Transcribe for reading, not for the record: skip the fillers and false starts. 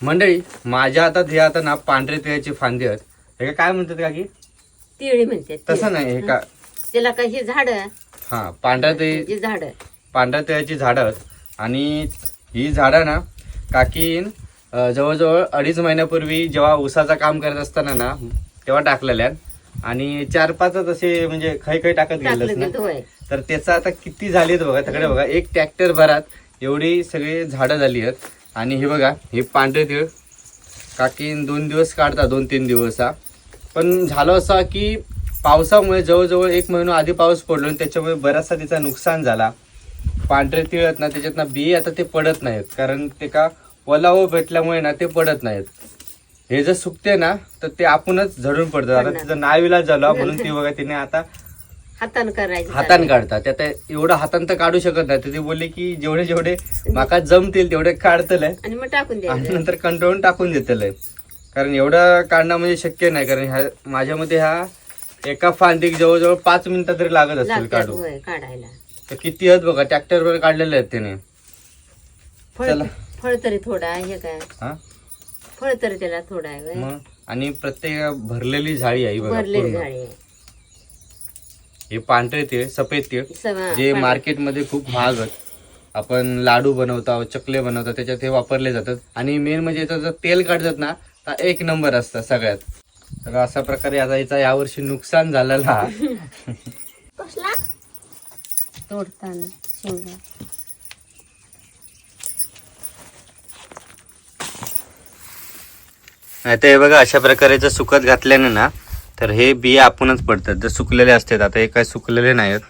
मंडळी माझ्या हातात हे आता ना पांढरे तिळाची फांदी आहेत. हे काय म्हणतात का की तिळी म्हणते तसं नाही हे का त्याला काही झाड हा पांढऱ्या झाड पांढऱ्या तिळाची झाडं आहेत. आणि ही झाडं ना काकीन जवळजवळ 2.5 महिन्यापूर्वी जेव्हा ऊसाचं काम करत असताना ना तेव्हा टाकलेल्या आहेत. आणि 4-5 असे म्हणजे काही टाकत गेलेत ना. तर त्याचं आता किती झालीत बघा तिकडे बघा. एक ट्रॅक्टर भरात एवढी सगळी झाडं झाली आहेत. आणि हे बघा हे पांढरे तीळ काकी 2 दिवस काढतात 2-3 दिवस. पण झालं असं की पावसामुळे जवळजवळ 1 महिना आधी पाऊस पडलो आणि त्याच्यामुळे बराचसा तिचा नुकसान झाला. पांढरे तीळ आहेत ना त्याच्यात बी आता ते पडत नाहीत कारण ते का ओलावा भेटल्यामुळे ना ते पडत नाहीत. हे जर सुकते ना तर ते आपणच झडून पडतात. आता तिचं नाविलाज झाला म्हणून ती बघा तिने आता हातान काढतात. आता एवढं हातान तर काढू शकत नाही. तर ती बोलली की जेवढे जेवढे माका जमतील तेवढे काढतलंय आणि नंतर कंटाळून टाकून देतलंय. कारण एवढं काढणं म्हणजे शक्य नाही. कारण माझ्यामध्ये हा एका फांदीक जवळजवळ 5 मिनिटं तरी लागत असतील काढायला. तर किती आहेत बघा ट्रॅक्टरवर काढलेले आहेत त्याने. चला फळ तरी थोडा आहे काय हा फळ तरी त्याला थोडा आहे मग. आणि प्रत्येक भरलेली झाडी आहे बघा भरलेली पूर्ण. झाडी आहे. हे पांढरे तीळ सफेद तीळ जे मार्केटमध्ये खूप महाग आहेत. आपण लाडू बनवतो चकले बनवतो त्याच्यात हे वापरले जातात. आणि मेन म्हणजे याचं जर तेल काढतात ना तर 1 नंबर असतं सगळ्यात. तर अशा प्रकारे आता याचा यावर्षी नुकसान झालेला तोडताना शेंगा नाही तर हे बघा अशा प्रकारे जर सुकत घातल्याने ना तर हे बिया आपणच पडतात जर सुकलेले असतात. आता हे काय सुकलेले नाहीत